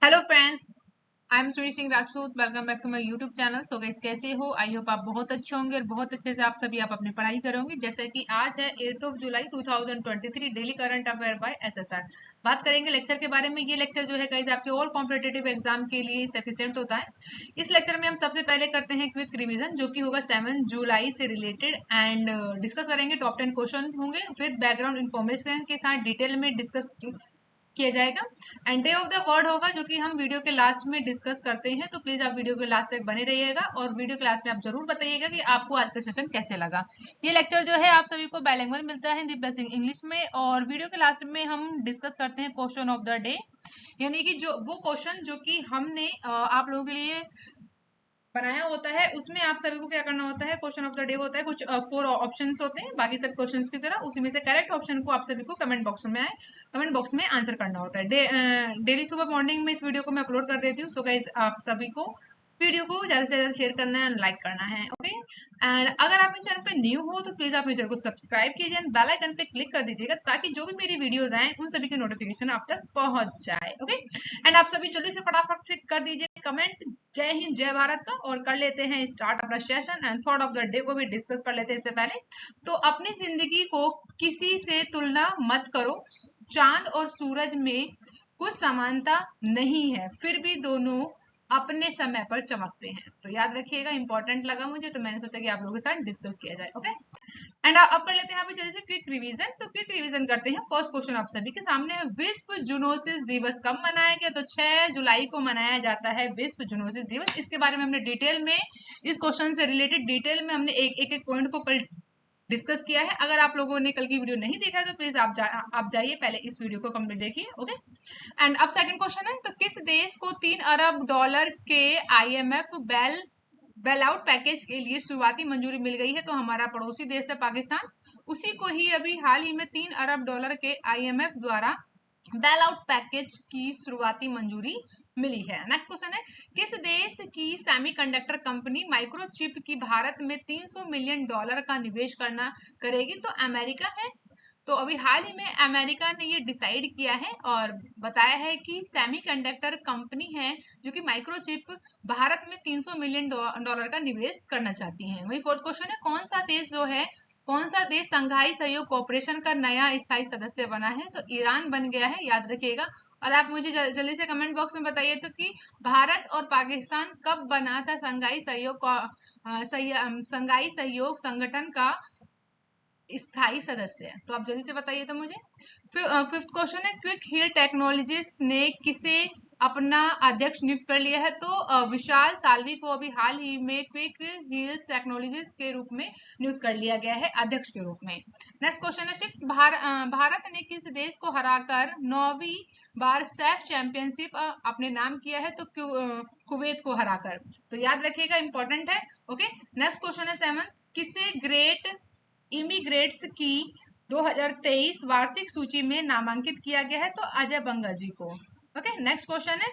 Hello friends, I am Shri Singh Rajput. Welcome back to my YouTube channel. So guys, कैसे हो? I hope आप बहुत अच्छे होंगे और बहुत अच्छे से आप अपनी पढ़ाई करोगे। जैसे कि आज है 8 जुलाई 2023, daily current affair by SSR. बात करेंगे लेक्चर के बारे में। ये लेक्चर जो है गाइस आपके ऑल कॉम्पिटेटिव एग्जाम के लिए सफिशिएंट होता है। इस लेक्चर में हम सबसे पहले करते हैं क्विक रिवीजन, जो कि होगा 7 जुलाई से रिलेटेड, एंड डिस्कस करेंगे टॉप 10 क्वेश्चन होंगे विद बैकग्राउंड इन्फॉर्मेशन के साथ डिटेल में डिस्कस किया जाएगा। And day of the word होगा, जो कि हम वीडियो के लास्ट में डिस्कस करते हैं। तो प्लीज आप वीडियो के लास्ट तक बने रहिएगा और वीडियो के लास्ट में आप जरूर बताइएगा कि आपको आज का सेशन कैसे लगा। ये लेक्चर जो है आप सभी को बाइलिंगुअल मिलता है, हिंदी प्लस इंग्लिश में। और वीडियो के लास्ट में हम डिस्कस करते हैं क्वेश्चन ऑफ द डे, यानी कि जो वो क्वेश्चन जो कि हमने आप लोगों के लिए बनाया होता है, उसमें आप सभी को क्या करना होता है। क्वेश्चन ऑफ द डे होता है, कुछ 4 ऑप्शंस होते हैं बाकी सब क्वेश्चंस की तरह। उसी में से करेक्ट ऑप्शन को आप सभी को कमेंट बॉक्स में आंसर करना होता है। डेली सुबह मॉर्निंग में इस वीडियो को मैं अपलोड कर देती हूँ। सो गाइस, आप सभी को वीडियो को ज्यादा से ज्यादा शेयर करना है, लाइक करना है, ओके। एंड अगर आप मेरे चैनल पे न्यू हो तो प्लीज आप मेरे चैनल को सब्सक्राइब कीजिए एंड बेल आइकन पे क्लिक कर दीजिएगा, ताकि जो भी मेरी वीडियोस आए उन सभी की नोटिफिकेशन आप तक पहुंच जाए, ओके। एंड आप सभी जल्दी से फटाफट से कर दीजिए कमेंट जय हिंद जय भारत का, और कर लेते हैं स्टार्ट अपना session. And thought of the day को भी डिस्कस कर लेते हैं। इससे पहले तो अपनी जिंदगी को किसी से तुलना मत करो। चांद और सूरज में कुछ समानता नहीं है, फिर भी दोनों अपने समय पर चमकते हैं। तो याद रखिएगा, इंपॉर्टेंट लगा मुझे, तो मैंने सोचा कि आप लोगों के साथ डिस्कस किया जाए, ओके। एंड अब कर लेते हैं यहाँ पे जल्दी से क्विक रिवीजन। तो क्विक रिवीजन करते हैं। फर्स्ट क्वेश्चन आप सभी के सामने है, विश्व जूनोसिस दिवस कब मनाया गया? तो 6 जुलाई को मनाया जाता है विश्व जूनोसिस दिवस। इसके बारे में हमने डिटेल में, इस क्वेश्चन से रिलेटेड डिटेल में हमने एक पॉइंट को कल डिस्कस किया है। अगर आप लोगों ने कल की वीडियो नहीं देखा है तो प्लीज आप जाइए, पहले इस वीडियो को कंप्लीट देखिए, ओके। एंड अब सेकंड क्वेश्चन है, तो किस देश को $3 अरब के आईएमएफ बेल आउट पैकेज के लिए शुरुआती मंजूरी मिल गई है? तो हमारा पड़ोसी देश है पाकिस्तान। उसी को ही अभी हाल ही में $3 अरब के आईएमएफ द्वारा बेल आउट पैकेज की शुरुआती मंजूरी मिली है। नेक्स्ट क्वेश्चन है, किस देश की सेमीकंडक्टर कंपनी माइक्रोचिप की भारत में $300 मिलियन का निवेश करना करेगी? तो अमेरिका है। तो अभी हाल ही में अमेरिका ने ये डिसाइड किया है और बताया है कि सेमीकंडक्टर कंपनी है जो कि माइक्रोचिप भारत में $300 मिलियन का निवेश करना चाहती है। वही फोर्थ क्वेश्चन है, कौन सा देश संघाई सहयोग कॉरपोरेशन का नया स्थायी सदस्य बना है? तो ईरान बन गया है, याद रखिएगा। और आप मुझे जल्दी से कमेंट बॉक्स में बताइए तो कि भारत और पाकिस्तान कब बना था संघाई सहयोग संगठन का स्थायी सदस्य? तो आप जल्दी से बताइए तो मुझे। फिफ्थ क्वेश्चन है, क्विक हिल टेक्नोलॉजीज ने किसे अपना अध्यक्ष नियुक्त कर लिया है? तो विशाल साल्वी को अभी हाल ही में क्विक हिल्स टेक्नोलॉजीज के रूप में नियुक्त कर लिया गया है, अध्यक्ष के रूप में। नेक्स्ट क्वेश्चन है सिक्स, भारत ने किस देश को हराकर 9वीं बार सैफ चैंपियनशिप अपने नाम किया है? तो कुवैत को हराकर। तो याद रखिएगा, इंपॉर्टेंट है, ओके। नेक्स्ट क्वेश्चन है सेवन, किसे ग्रेट इमिग्रेट्स की 2023 वार्षिक सूची में नामांकित किया गया है? तो अजय बंगा जी को, ओके। नेक्स्ट क्वेश्चन है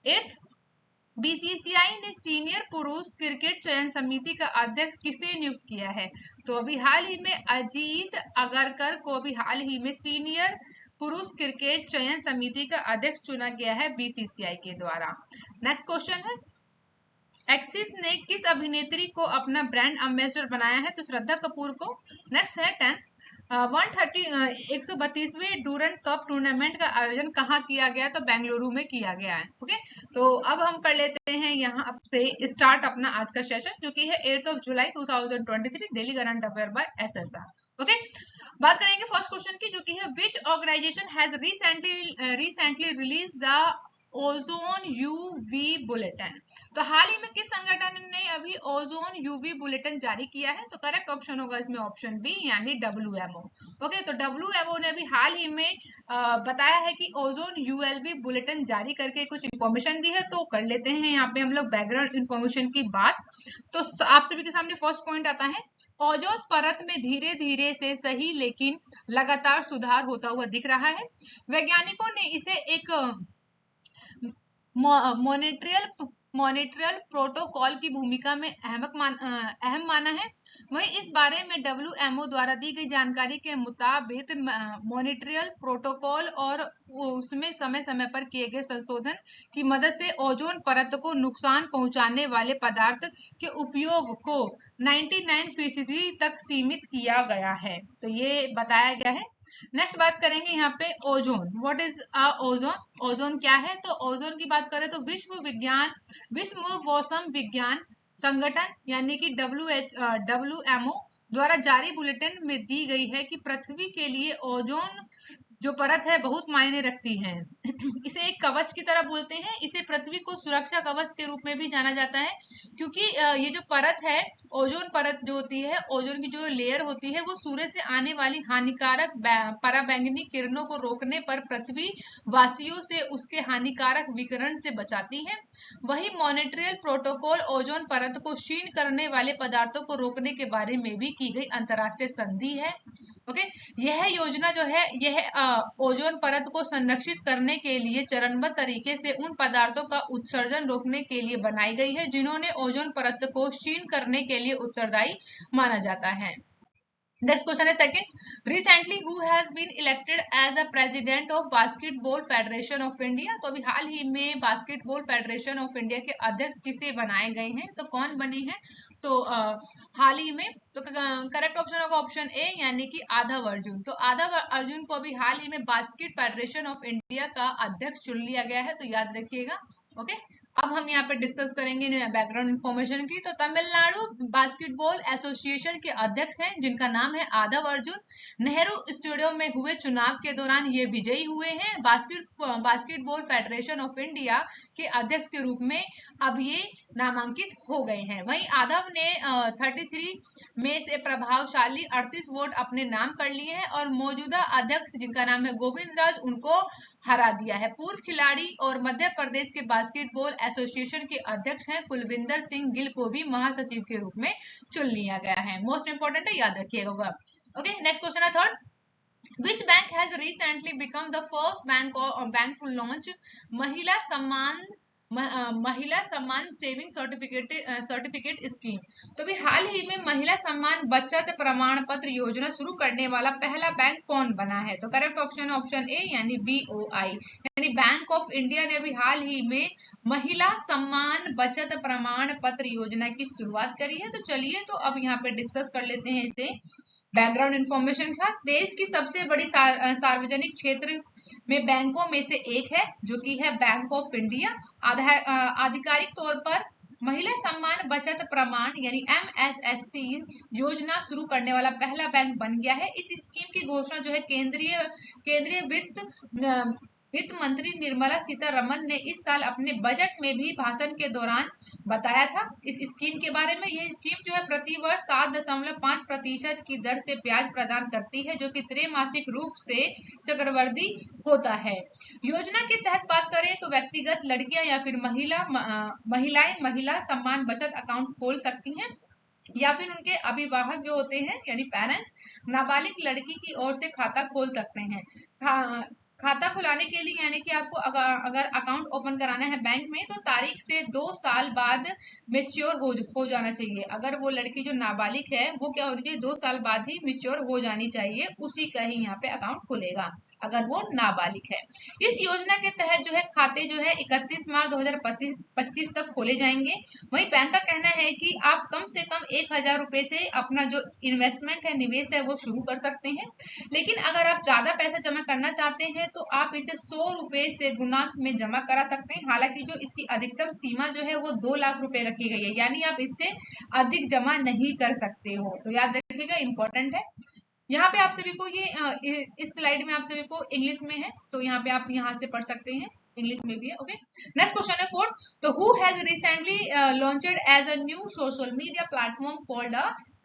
एट्थ, बीसीसीआई ने सीनियर पुरुष क्रिकेट चयन समिति का अध्यक्ष किसे नियुक्त किया है? तो अभी हाल ही में अजीत अगरकर को अभी हाल ही में सीनियर पुरुष क्रिकेट चयन समिति का अध्यक्ष चुना गया है बीसीसीआई के द्वारा। नेक्स्ट क्वेश्चन है, एक्सिस ने किस अभिनेत्री को अपना ब्रांड एम्बेसडर बनाया है? तो श्रद्धा कपूर को। नेक्स्ट है 132वें डूरंट कप टूर्नामेंट का आयोजन कहाँ किया गया? तो बेंगलुरु में किया गया है, ओके। तो अब हम कर लेते हैं यहाँ से स्टार्ट अपना आज का सेशन, जो कि है 8 जुलाई 2023, daily current affair by SSR, okay. बात करेंगे फर्स्ट क्वेश्चन की, जो कि है which organisation has recently release the ozone UV bulletin? तो हाल ही में किस संगठन ने अभी ओजोन यूवी बुलेटिन जारी किया है? तो करेक्ट ऑप्शन होगा इसमें ऑप्शन बी, यानी डब्ल्यूएमओ, ओके। तो डब्ल्यूएमओ ने अभी हाल ही में बताया है कि ओजोन यूएलबी बुलेटिन जारी करके कुछ इंफॉर्मेशन दी है। तो कर लेते हैं यहाँ पे हम लोग बैकग्राउंड इंफॉर्मेशन की बात। तो आप सभी के सामने फर्स्ट पॉइंट आता है, ओजोन परत में धीरे धीरे से सही लेकिन लगातार सुधार होता हुआ दिख रहा है। वैज्ञानिकों ने इसे एक मॉनिट्रियल मॉनिट्रियल प्रोटोकॉल की भूमिका में अहम माना है। वहीं इस बारे में WMO द्वारा दी गई जानकारी के मुताबिक मॉनिट्रियल प्रोटोकॉल और उसमें समय समय पर किए गए संशोधन की मदद से ओजोन परत को नुकसान पहुंचाने वाले पदार्थ के उपयोग को 99% तक सीमित किया गया है। तो ये बताया गया है। नेक्स्ट बात करेंगे यहाँ पे ozone. What is ozone? Ozone क्या है? तो ओजोन की बात करें तो विश्व मौसम विज्ञान संगठन यानी कि WMO द्वारा जारी बुलेटिन में दी गई है कि पृथ्वी के लिए ओजोन जो परत है बहुत मायने रखती है। इसे एक कवच की तरह बोलते हैं। इसे पृथ्वी को सुरक्षा कवच के रूप में भी जाना जाता है, क्योंकि ये जो परत है, ओजोन परत जो होती है, ओजोन की जो लेयर होती है, वो सूर्य से आने वाली हानिकारक पराबैंगनी किरणों को रोकने पर पृथ्वी वासियों से उसके हानिकारक विकिरण से बचाती है। वही मॉनिट्रियल प्रोटोकॉल ओजोन परत को क्षीण करने वाले पदार्थों को रोकने के बारे में भी की गई अंतरराष्ट्रीय संधि है। ओके, यह योजना जो है, यह ओजोन परत को संरक्षित करने के लिए चरणबद्ध तरीके से उन पदार्थों का उत्सर्जन रोकने के लिए बनाई गई है जिन्होंने ओजोन परत को क्षीण करने के लिए उत्तरदायी माना जाता है। Next question is second. Recently, who has been elected as a president of Basketball Federation of India? तो अभी हाल ही में बास्केटबॉल फेडरेशन ऑफ इंडिया के अध्यक्ष किसे बनाए गए हैं? तो कौन बने हैं? तो हाल ही में, तो करेक्ट ऑप्शन होगा ऑप्शन ए यानी कि आदव अर्जुन। तो आदव अर्जुन को अभी हाल ही में बास्केट फेडरेशन ऑफ इंडिया का अध्यक्ष चुन लिया गया है, तो याद रखिएगा। ओके, अब हम यहाँ पे डिस्कस करेंगे बैकग्राउंड इंफॉर्मेशन की। तो तमिलनाडु बास्केटबॉल एसोसिएशन के अध्यक्ष हैं जिनका नाम है आदव अर्जुन। नेहरू स्टेडियम में हुए चुनाव के दौरान ये विजयी हुए हैं। बास्केटबॉल फेडरेशन ऑफ इंडिया के अध्यक्ष के रूप में अब ये नामांकित हो गए हैं। वहीं आदव ने 33 में से प्रभावशाली 38 वोट अपने नाम कर लिए हैं और मौजूदा अध्यक्ष जिनका नाम है गोविंद राज, उनको हरा दिया है। पूर्व खिलाड़ी और मध्य प्रदेश के बास्केटबॉल एसोसिएशन के अध्यक्ष हैं कुलविंदर सिंह गिल को भी महासचिव के रूप में चुन लिया गया है। मोस्ट इंपोर्टेंट है, याद रखिएगा। ओके, नेक्स्ट क्वेश्चन है third. Which bank has recently become the first bank to launch महिला सम्मान सेविंग सर्टिफिकेट स्कीम? तो भी हाल ही में महिला सम्मान बचत प्रमाण पत्र योजना शुरू करने वाला पहला बैंक कौन बना है? तो करेक्ट ऑप्शन ऑप्शन ए यानी BOI यानी बैंक ऑफ इंडिया ने अभी हाल ही में महिला सम्मान बचत प्रमाण पत्र योजना की शुरुआत करी है। तो चलिए, तो अब यहाँ पे डिस्कस कर लेते हैं इसे। बैकग्राउंड इंफॉर्मेशन का, देश की सबसे बड़ी सार्वजनिक क्षेत्र में बैंकों में से एक है जो कि है बैंक ऑफ इंडिया। आधिकारिक तौर पर महिला सम्मान बचत प्रमाण यानी MSSC योजना शुरू करने वाला पहला बैंक बन गया है। इस स्कीम की घोषणा जो है केंद्रीय वित्त मंत्री निर्मला सीतारमन ने इस साल अपने बजट में भी भाषण के दौरान बताया था इस स्कीम के बारे में। यह स्कीम जो है प्रतिवर्ष 7.5% की दर से ब्याज प्रदान करती है, जो कि त्रैमासिक रूप से चक्रवृद्धि होता है। योजना के तहत बात करें तो व्यक्तिगत लड़कियां या फिर महिलाएं महिला सम्मान बचत अकाउंट खोल सकती हैं, या फिर उनके अभिभावक जो होते हैं यानी पेरेंट्स नाबालिग लड़की की ओर से खाता खोल सकते हैं। खाता खुलाने के लिए यानी कि आपको अगर अकाउंट ओपन कराना है बैंक में, तो तारीख से 2 साल बाद मेच्योर हो जाना चाहिए। अगर वो लड़की जो नाबालिग है वो क्या होनी चाहिए, 2 साल बाद ही मेच्योर हो जानी चाहिए, उसी का ही यहाँ पे अकाउंट खुलेगा अगर वो नाबालिग है। इस योजना के तहत जो है खाते जो है 31 मार्च 2025 तक खोले जाएंगे। वहीं बैंक का कहना है कि आप कम से कम 1000 रुपए से अपना जो इन्वेस्टमेंट है, निवेश है, वो शुरू कर सकते हैं। लेकिन अगर आप ज्यादा पैसा जमा करना चाहते हैं तो आप इसे 100 रुपए से गुना में जमा करा सकते हैं। हालांकि जो इसकी अधिकतम सीमा जो है वो 2 लाख रुपए रखी गई है, यानी आप इससे अधिक जमा नहीं कर सकते हो। तो याद रखिएगा, इंपॉर्टेंट है। यहाँ पे आप सभी को ये इस स्लाइड में आप सभी को इंग्लिश में है, तो यहाँ पे आप यहाँ से पढ़ सकते हैं, इंग्लिश में भी है। ओके, नेक्स्ट क्वेश्चन है फोर्थ। तो who has recently launched as a new social media platform called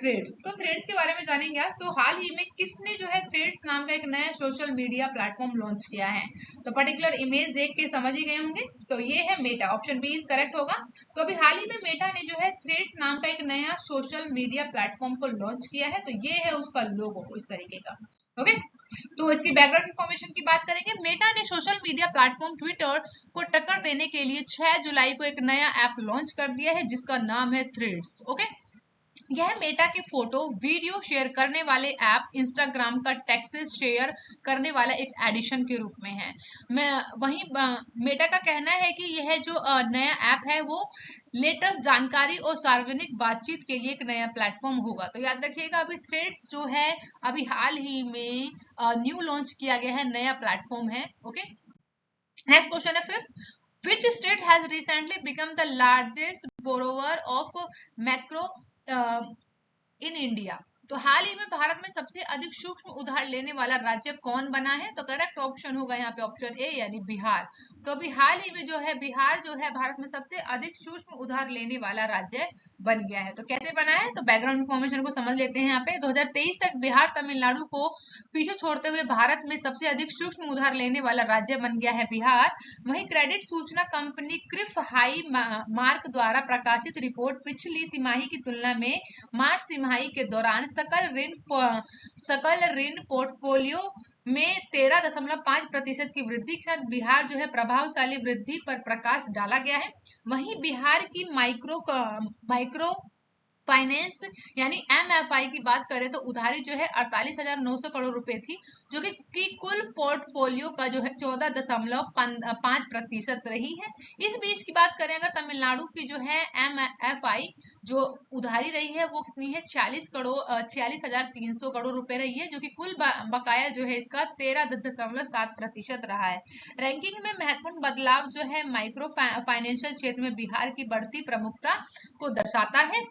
Threads? तो थ्रेड्स के बारे में जानेंगे आज। तो हाल ही में किसने जो है थ्रेड्स नाम का एक नया सोशल मीडिया प्लेटफॉर्म लॉन्च किया है? तो पर्टिकुलर इमेज देख के समझ ही गए होंगे, तो ये है Meta. Option B is correct होगा। तो अभी हाल ही में मेटा ने जो है थ्रेड्स नाम का एक नया सोशल मीडिया प्लेटफॉर्म को लॉन्च किया है। तो ये है उसका लोगो इस तरीके का। ओके, तो इसकी बैकग्राउंड इन्फॉर्मेशन की बात करेंगे। मेटा ने सोशल मीडिया प्लेटफॉर्म ट्विटर को टक्कर देने के लिए 6 जुलाई को एक नया ऐप लॉन्च कर दिया है जिसका नाम है थ्रेड्स। ओके, यह मेटा के फोटो वीडियो शेयर करने वाले ऐप इंस्टाग्राम का टेक्स्ट शेयर करने वाला एक एडिशन के रूप में है। मैं वहीं मेटा का कहना है कि यह जो नया ऐप है वो लेटेस्ट जानकारी और सार्वजनिक बातचीत के लिए एक नया प्लेटफॉर्म होगा। तो याद रखिएगा, अभी थ्रेड्स जो है अभी हाल ही में न्यू लॉन्च किया गया है, नया प्लेटफॉर्म है। ओके, नेक्स्ट क्वेश्चन है fifth, which state has recently become the largest borrower of macro in India? तो हाल ही में भारत में सबसे अधिक सूक्ष्म उधार लेने वाला राज्य कौन बना है? तो करेक्ट ऑप्शन होगा यहाँ पे ऑप्शन ए यानी बिहार। तो अभी हाल ही में जो है बिहार जो है भारत में सबसे अधिक सूक्ष्म उधार लेने वाला राज्य बन गया है। तो कैसे बना है? तो बैकग्राउंड इन्फॉर्मेशन को समझ लेते हैं। यहाँ पे 2023 तक बिहार तमिलनाडु को पीछे छोड़ते हुए भारत में सबसे अधिक सूक्ष्म उधार लेने वाला राज्य बन गया है बिहार। वहीं क्रेडिट सूचना कंपनी क्रिफ हाई मार्क द्वारा प्रकाशित रिपोर्ट पिछली तिमाही की तुलना में मार्च तिमाही के दौरान सकल ऋण पोर्टफोलियो में 13.5% की वृद्धि के साथ बिहार जो है प्रभावशाली वृद्धि पर प्रकाश डाला गया है। वहीं बिहार की माइक्रो फाइनेंस यानी एमएफआई की बात करें तो उधारी जो है 48,900 करोड़ रुपए थी, जो कि कुल पोर्टफोलियो का जो है 14.5% रही है। इस बीच की बात करें अगर तमिलनाडु की जो है एमएफआई जो उधारी रही है वो कितनी है? 46,300 करोड़ रुपए रही है, जो कि कुल बकाया जो है इसका 13.7% रहा है। रैंकिंग में महत्वपूर्ण बदलाव जो है माइक्रो फाइनेंशियल क्षेत्र में बिहार की बढ़ती प्रमुखता को दर्शाता है।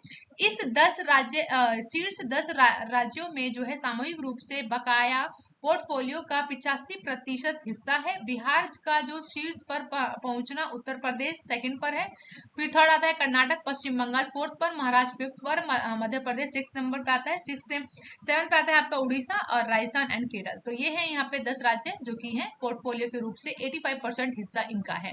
इस 10 राज्य शीर्ष 10 राज्यों में जो है सामूहिक रूप से बकाया पोर्टफोलियो का 85% हिस्सा है। बिहार का जो शीर्ष पर पहुंचना, उत्तर प्रदेश सेकंड पर है, फिर थर्ड आता है कर्नाटक, पश्चिम बंगाल फोर्थ पर, महाराष्ट्र फिफ्थ पर, मध्य प्रदेश 6 नंबर पे आता है, 6 से 7 पे आता है आपका उड़ीसा और राजस्थान एंड केरल। तो ये है यहाँ पे 10 राज्य जो कि है पोर्टफोलियो के रूप से 85% हिस्सा इनका है।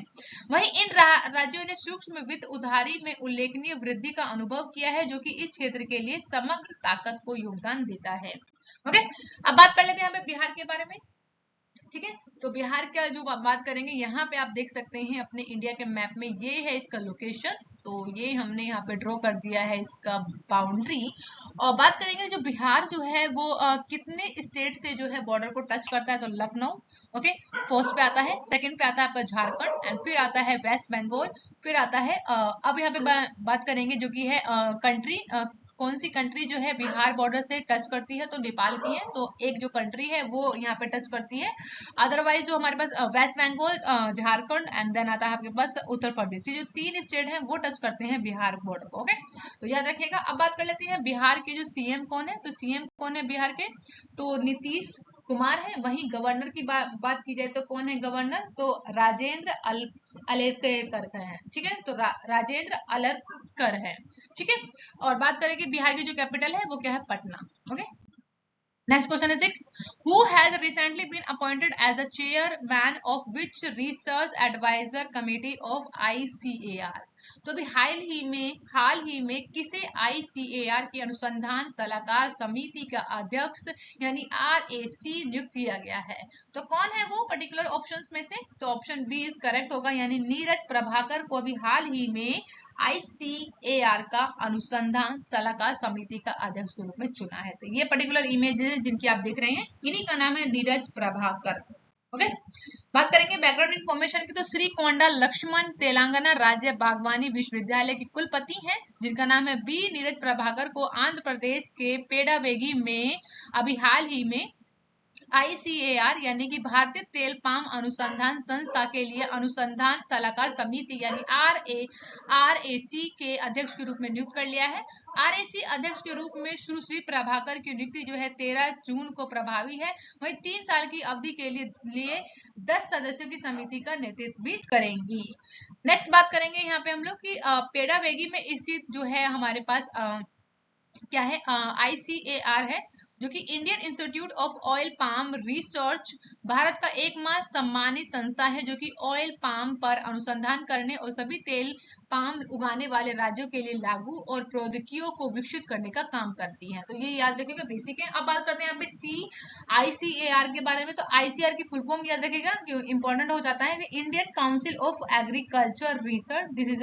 वहीं इन राज्यों ने सूक्ष्म वित्त उधारी में उल्लेखनीय वृद्धि का अनुभव किया है, जो कि इस क्षेत्र के लिए समग्र ताकत को योगदान देता है। ओके, अब बात कर लेते हैं यहाँ पे बिहार के बारे में। ठीक है, तो बिहार का जो बात करेंगे, यहाँ पे आप देख सकते हैं अपने इंडिया के मैप में ये है इसका लोकेशन। तो ये हमने यहाँ पे ड्रॉ कर दिया है इसका बाउंड्री। और बात करेंगे जो बिहार जो है वो कितने स्टेट से जो है बॉर्डर को टच करता है? तो लखनऊ ओके फर्स्ट पे आता है, सेकंड पे आता है आपका झारखंड एंड फिर आता है वेस्ट बंगाल, फिर आता है अब यहाँ पे बात करेंगे जो कि है कंट्री, कौन सी कंट्री जो है बिहार बॉर्डर से टच करती है? तो नेपाल की है। तो एक जो कंट्री है वो यहाँ पे टच करती है। अदरवाइज जो हमारे पास West Bengal, Jharkhand and then आता है आपके पास उत्तर प्रदेश, ये जो 3 स्टेट हैं वो टच करते हैं बिहार बॉर्डर को। ओके, तो याद रखिएगा। अब बात कर लेते हैं बिहार के जो सीएम कौन है। तो सीएम कौन है बिहार के? तो नीतीश कुमार है। वहीं गवर्नर की बात की जाए तो कौन है गवर्नर? तो राजेंद्र अलेरकर है। ठीक है, तो राजेंद्र अलेरकर है। ठीक है, और बात करें कि बिहार की जो कैपिटल है वो क्या है? Patna. Okay, next question is 6, who has recently been appointed as the chairman of which research advisor committee of ICAR? तो अभी हाल ही में किसे ICAR की अनुसंधान सलाहकार समिति का अध्यक्ष यानी RAC नियुक्त किया गया है? तो कौन है वो पर्टिकुलर ऑप्शंस में से? तो ऑप्शन बी इज करेक्ट होगा, यानी नीरज प्रभाकर को अभी हाल ही में ICAR का अनुसंधान सलाहकार समिति का अध्यक्ष के रूप में चुना है। तो ये पर्टिकुलर इमेजेस जिनकी आप देख रहे हैं इन्हीं का नाम है नीरज प्रभाकर। ओके, बात करेंगे बैकग्राउंड इंफॉर्मेशन की। तो श्री कोंडा लक्ष्मण तेलंगाना राज्य बागवानी विश्वविद्यालय के कुलपति हैं, जिनका नाम है बी नीरज प्रभाकर को आंध्र प्रदेश के पेडावेगी में अभी हाल ही में ICAR यानी कि भारतीय तेल पाम अनुसंधान संस्था के लिए अनुसंधान सलाहकार समिति यानी RAC के अध्यक्ष के रूप में नियुक्त कर लिया है। RAC अध्यक्ष के रूप में सुश्री प्रभाकर की नियुक्ति जो है 13 जून को प्रभावी है। वही 3 साल की अवधि के लिए 10 सदस्यों की समिति का नेतृत्व भी करेंगी। नेक्स्ट बात करेंगे यहाँ पे हम लोग की पेडावेगी में स्थित जो है हमारे पास क्या है ICAR है, जो कि Indian institute of oil palm research Bharat का एकमात्र सम्मानित संस्था है जो कि ऑयल पाम पर अनुसंधान करने और सभी तेल पाम उगाने वाले राज्यों के लिए लागू और प्रौद्योगिकियों को विकसित करने का काम करती है। तो ये याद रखिएगा, बेसिक है। अब बात करते हैं यहाँ पे CICAR के बारे में। तो ICAR की फुल फॉर्म याद रखिएगा, इंपॉर्टेंट हो जाता है। Indian council of agriculture research, this is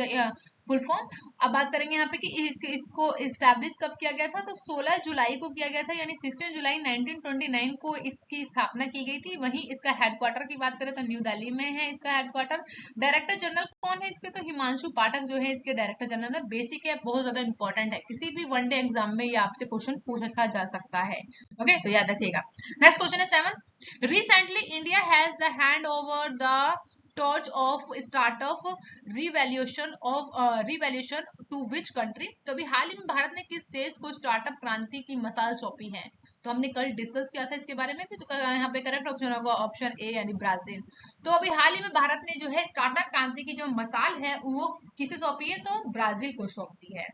full form. अब बात करेंगे यहाँ पे कि इसको इस्टेब्लिश कब किया गया था। तो 16 जुलाई को किया गया था, यानी 16 जुलाई 1929 को इसकी स्थापना की गई थी। वहीं इसका हेडक्वार्टर की बात करें तो न्यू दिल्ली में है इसका हेडक्वार्टर। डायरेक्टर जनरल कौन है इसके, तो हिमांशु पाठक जो है इसके डायरेक्टर जनरल है। बेसिक है, बहुत ज्यादा इंपॉर्टेंट है, किसी भी वनडे एग्जाम में ये आपसे क्वेश्चन पूछा जा सकता है। ओके, तो याद रखिएगा। नेक्स्ट क्वेश्चन है 7। Recently India has the hand over the torch of startup revaluation to which country। तो अभी हाल ही में भारत ने किस देश को स्टार्टअप क्रांति की मसाल सौंपी है। तो हमने कल डिस्कस किया था इसके बारे में भी। तो यहाँ पे करेक्ट ऑप्शन होगा ऑप्शन ए यानी ब्राजील। तो अभी हाल ही में भारत ने जो है स्टार्टअप क्रांति की जो मसाल है वो किसे सौंपी है, तो ब्राजील को सौंपी है।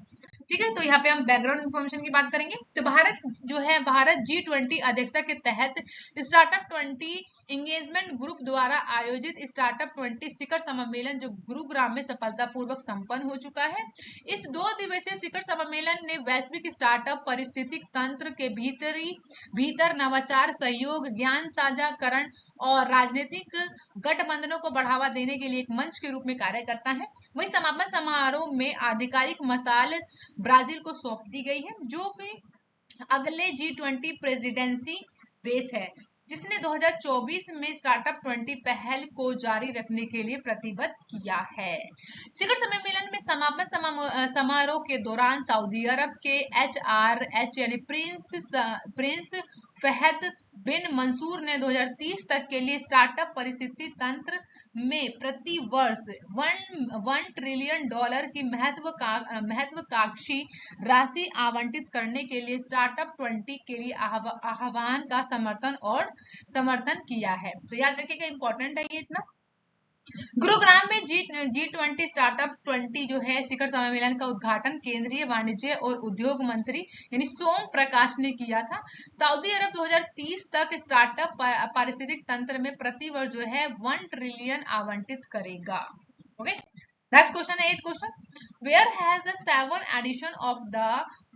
ठीक है, तो यहाँ पे हम बैकग्राउंड इन्फॉर्मेशन की बात करेंगे। तो भारत जो है, भारत G20 अध्यक्षता के तहत स्टार्टअप 20 एंगेजमेंट ग्रुप द्वारा आयोजित स्टार्टअप 20 शिखर सम्मेलन जो गुरुग्राम में सफलतापूर्वक संपन्न हो चुका है। इस 2 दिवसीय शिखर सम्मेलन ने वैश्विक स्टार्टअप पारिस्थितिक तंत्र के भीतर नवाचार, सहयोग, ज्ञान साझाकरण और राजनीतिक गठबंधनों को बढ़ावा देने के लिए एक मंच के रूप में कार्य करता है। वही समापन समारोह में आधिकारिक मसाल ब्राजील को सौंप दी गई है, जो कि अगले G20 प्रेसिडेंसी देश है, जिसने 2024 में स्टार्टअप 20 पहल को जारी रखने के लिए प्रतिबद्ध किया है। शिखर सम्मेलन में समापन समारोह के दौरान सऊदी अरब के HRH यानी प्रिंस फहद बिन मंसूर ने 2030 तक के लिए स्टार्टअप परिस्थिति तंत्र में प्रति वर्ष $1 ट्रिलियन की महत्वाकांक्षी राशि आवंटित करने के लिए स्टार्टअप 20 के लिए आह्वान का समर्थन किया है। तो याद रखिएगा, इंपॉर्टेंट है ये इतना। गुरुग्राम में G20 स्टार्टअप 20 जो है शिखर सम्मेलन का उद्घाटन केंद्रीय वाणिज्य और उद्योग मंत्री यानी सोम प्रकाश ने किया था। सऊदी अरब 2030 तक स्टार्टअप पारिस्थितिक तंत्र में प्रति वर्ष जो है $1 ट्रिलियन आवंटित करेगा। ओके, नेक्स्ट क्वेश्चन है 8 question. Where has the 7th edition of the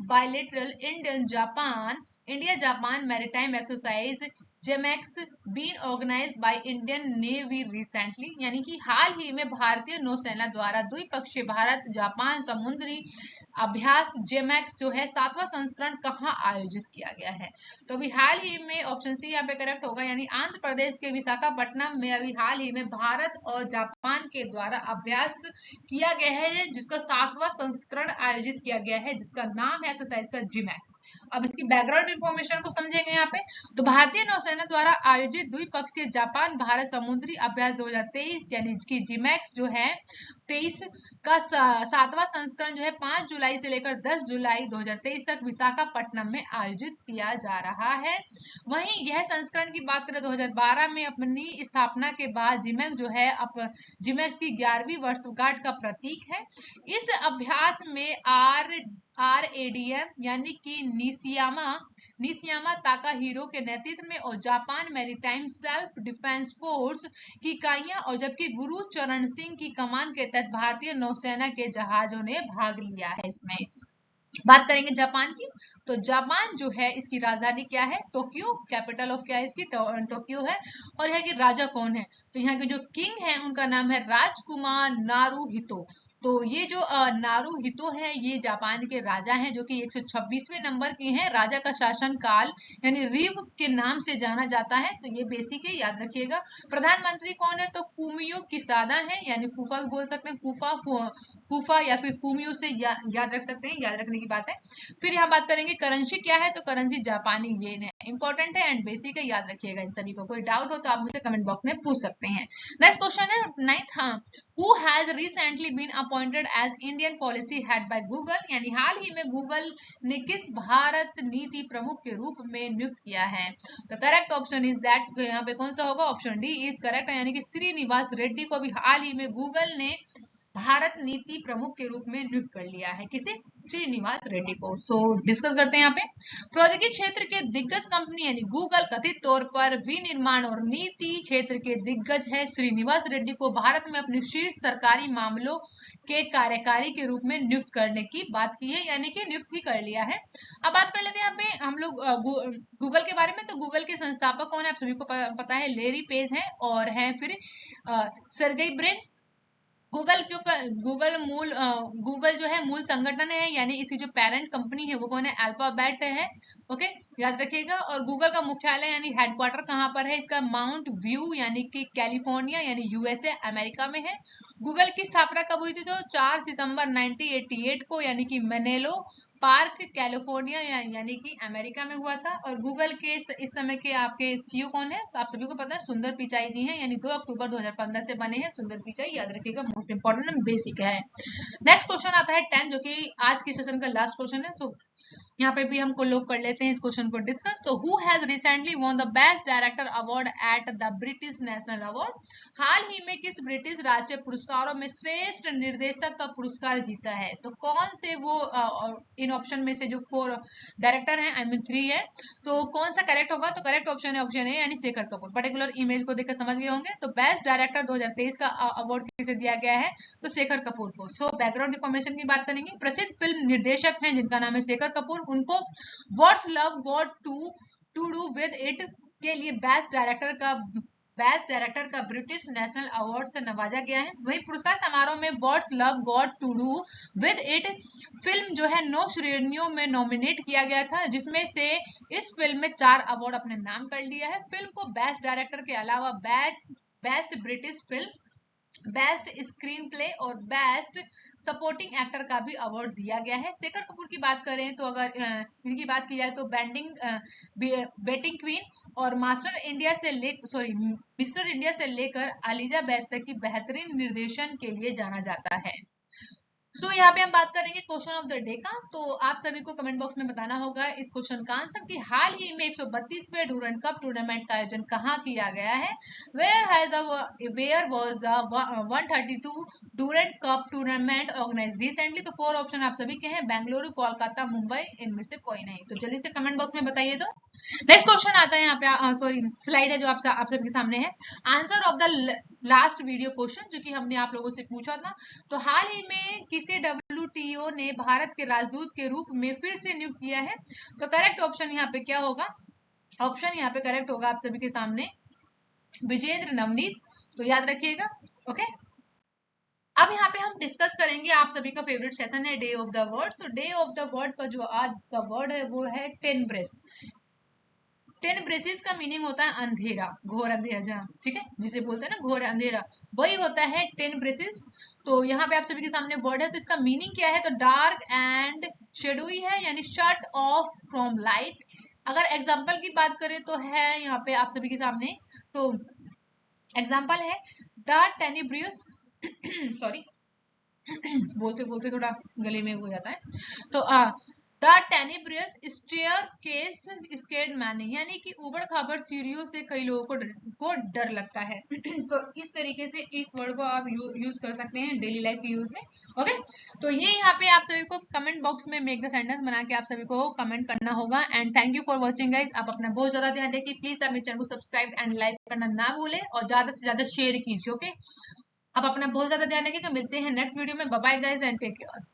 bilateral India Japan maritime exercise JIMEX been organised by Indian navy recently, यानी कि हाल ही में भारतीय नौसेना द्वारा द्विपक्षीय भारत जापान समुद्री अभ्यास जेमैक्स जो है 7वां संस्करण कहाँ आयोजित किया गया है। तो अभी हाल ही में ऑप्शन सी यहाँ पे करेक्ट होगा, यानी आंध्र प्रदेश के विशाखापट्टनम में अभी हाल ही में भारत और जापान के द्वारा अभ्यास किया गया है, जिसका 7वां संस्करण आयोजित किया गया है, जिसका नाम है एक्सरसाइज का जीमैक्स। अब इसकी बैकग्राउंड इंफॉर्मेशन को समझेंगे यहाँ पे। तो भारतीय नौसेना द्वारा आयोजित द्विपक्षीय जापान भारत समुद्री अभ्यास 2023 यानी कि जीमैक्स जो है 23 का 7वां संस्करण जो है 5 जुलाई से लेकर 10 जुलाई 2023 तक विशाखापट्टनम में आयोजित किया जा रहा है। वहीं यह संस्करण की बात करें 2012 में अपनी स्थापना के बाद जीमैक्स जो है जीमैक्स की 11वीं वर्षगांठ का प्रतीक है। इस अभ्यास में RADM यानी कि निशियामा ताकाहीरो के नेतृत्व में और Japan maritime self defence force की इकाइयां और जबकि गुरु चरण सिंह की कमान के तहत भारतीय नौसेना के जहाजों ने भाग लिया है। इसमें बात करेंगे जापान की। तो जापान जो है इसकी राजधानी क्या है, टोक्यो। कैपिटल ऑफ क्या है इसकी, टोक्यो है। और यहाँ के राजा कौन है, तो यहाँ के जो किंग है उनका नाम है राजकुमार नारुहितो। तो ये जो नारुहितो है ये जापान के राजा हैं, जो कि 126वें नंबर के हैं। राजा का शासन काल यानी रिव के नाम से जाना जाता है। तो ये बेसिक है, याद रखिएगा। प्रधानमंत्री कौन है, तो फूमियो किसादा है, यानी फूफा भी बोल सकते हैं, फूफा या फिर फूमियो से याद रख सकते हैं, याद रखने की बात है। फिर यहाँ बात करेंगे करेंसी क्या है, तो करेंसी जापानी येन है। इंपॉर्टेंट है एंड बेसिक है, याद रखिएगा इन सभी को। कोई डाउट हो तो आप मुझे कमेंट बॉक्स में पूछ सकते हैं। नेक्स्ट क्वेश्चन है 9th। हाँ, who has recently been appointed as Indian policy head by Google, यानी हाल ही में गूगल ने किस भारत नीति प्रमुख के रूप में नियुक्त किया है। तो करेक्ट ऑप्शन इज दैट, यहाँ पे कौन सा होगा, ऑप्शन डी इज करेक्ट, यानी कि श्रीनिवास रेड्डी को भी हाल ही में गूगल ने भारत नीति प्रमुख के रूप में नियुक्त कर लिया है। किसे? श्रीनिवास रेड्डी को। सो डिस्कस करते हैं यहाँ पे। प्रौद्योगिकी क्षेत्र के दिग्गज कंपनी यानी गूगल कथित तौर पर विनिर्माण और नीति क्षेत्र के दिग्गज है श्रीनिवास रेड्डी को भारत में अपने शीर्ष सरकारी मामलों के कार्यकारी के रूप में नियुक्त करने की बात की है, यानी कि नियुक्त ही कर लिया है। अब बात कर लेते हैं यहाँ पे हम लोग गूगल के बारे में। तो गूगल के संस्थापक कौन है? आप सभी को पता है, लेरी पेज है और है फिर सर्गेई ब्रिन। गूगल जो है मूल संगठन है, यानी इसकी जो पेरेंट कंपनी है वो कौन है? अल्फाबेट है। ओके, याद रखिएगा। और गूगल का मुख्यालय यानी हेडक्वार्टर कहाँ पर है इसका? माउंट व्यू यानी कि कैलिफोर्निया यानी यूएसए अमेरिका में है। गूगल की स्थापना कब हुई थी? तो 4 सितंबर 1988 को, यानी कि मेनेलो पार्क कैलिफोर्निया यानी कि अमेरिका में हुआ था। और गूगल के इस समय के आपके सीईओ कौन है? तो आप सभी को पता है, सुंदर पिचाई जी हैं, यानी 2 अक्टूबर 2015 से बने हैं सुंदर पिचाई। याद रखिएगा, मोस्ट इंपॉर्टेंट बेसिक है। नेक्स्ट क्वेश्चन आता है 10, जो कि आज के सेशन का लास्ट क्वेश्चन है। सो यहाँ पे भी हमको लोग कर लेते हैं इस क्वेश्चन को डिस्कस। तो who has recently won the best director award at the British national award? हाल ही में किस ब्रिटिश राष्ट्रीय पुरस्कारों में श्रेष्ठ निर्देशक का पुरस्कार जीता है? तो कौन से वो इन ऑप्शन में से जो 4 डायरेक्टर हैं, आई मीन 3 है, तो कौन सा करेक्ट होगा? तो करेक्ट ऑप्शन है ऑप्शन ए यानी शेखर कपूर। पर्टिकुलर इमेज को देखकर समझ गए होंगे। तो बेस्ट डायरेक्टर 2023 का अवार्ड किसे दिया गया है? तो शेखर कपूर को। सो बैकग्राउंड इन्फॉर्मेशन की बात करेंगे। प्रसिद्ध फिल्म निर्देशक हैं जिनका नाम है शेखर कपूर। उनको what's love got to do with it के लिए बेस्ट डायरेक्टर का ब्रिटिश नेशनल अवार्ड से नवाजा गया है। वही पुरस्कार समारोह में what's love got to do with it film जो है 9 श्रेणियों में नॉमिनेट किया गया था, जिसमें से इस फिल्म में 4 अवार्ड अपने नाम कर लिया है। फिल्म को बेस्ट डायरेक्टर के अलावा best British film, best screen play और बेस्ट सपोर्टिंग एक्टर का भी अवार्ड दिया गया है। शेखर कपूर की बात करें तो अगर इनकी बात की जाए तो बेटिंग क्वीन और मिस्टर इंडिया से लेकर एलिजाबेथ तक की बेहतरीन निर्देशन के लिए जाना जाता है। सो यहाँ पे हम बात करेंगे क्वेश्चन ऑफ द डे का। तो आप सभी को कमेंट बॉक्स में बताना होगा इस क्वेश्चन का आंसर कि हाल ही में 132वें डूरंड कप टूर्नामेंट का आयोजन कहाँ किया गया है? Where was the 132 Durand Cup tournament organized recently? तो 4 ऑप्शन आप सभी के हैं, बेंगलुरु, कोलकाता, मुंबई, इनमें से कोई नहीं। तो जल्दी से कमेंट बॉक्स में बताइए। तो नेक्स्ट क्वेश्चन आता है यहाँ पे, सॉरी स्लाइड है जो आप सबके सामने है। Answer of the last video question जो कि हमने आप लोगों से पूछा था। तो हाल ही में किसे WTO ने भारत के राजदूत के रूप में फिर से नियुक्त किया है? तो करेक्ट ऑप्शन यहाँ पे क्या होगा? ऑप्शन यहाँ पे करेक्ट होगा आप सभी के सामने विजेंद्र नवनीत। तो याद रखिएगा। ओके, अब यहाँ पे हम डिस्कस करेंगे, आप सभी का फेवरेट सेशन है डे ऑफ द वर्ड। तो डे ऑफ द वर्ड का जो आज का वर्ड है वो है टेनब्रेस। टेनब्रेसिस का मीनिंग होता है अंधेरा, घोर अंधेरा, जहाँ ठीक है जिसे बोलते हैं ना घोर अंधेरा, वही होता है टेनब्रेसिस। तो यहाँ पे आप सभी के सामने वर्ड है। तो इसका मीनिंग क्या है? तो डार्क एंड शेडोई है, यानी शट ऑफ फ्रॉम लाइट। अगर एग्जाम्पल की बात करें तो है यहाँ पे आप सभी के सामने, तो एग्जाम्पल है द टेनिब्रियस सॉरी बोलते बोलते थोड़ा गले में हो जाता है। तो द टेनिब्रियस स्टेयरकेस स्केर्ड मैन, यानी कि उबड़ खाबड़ सीढ़ियों से कई लोगों को डर लगता है। तो इस तरीके से इस वर्ड को आप यूज कर सकते हैं डेली लाइफ के यूज में। ओके, तो ये यहाँ पे आप सभी को कमेंट बॉक्स में मेक द सेंटेंस बना के आप सभी को कमेंट करना होगा। And thank you for watching guys. आप अपना बहुत ज्यादा ध्यान रखिए। प्लीज आप मेरे चैनल को सब्सक्राइब एंड लाइक करना ना भूलें और ज्यादा से ज्यादा शेयर कीजिए। ओके, आप अपना बहुत ज्यादा ध्यान रखिएगा। मिलते हैं नेक्स्ट वीडियो में। Bye bye guys and take care.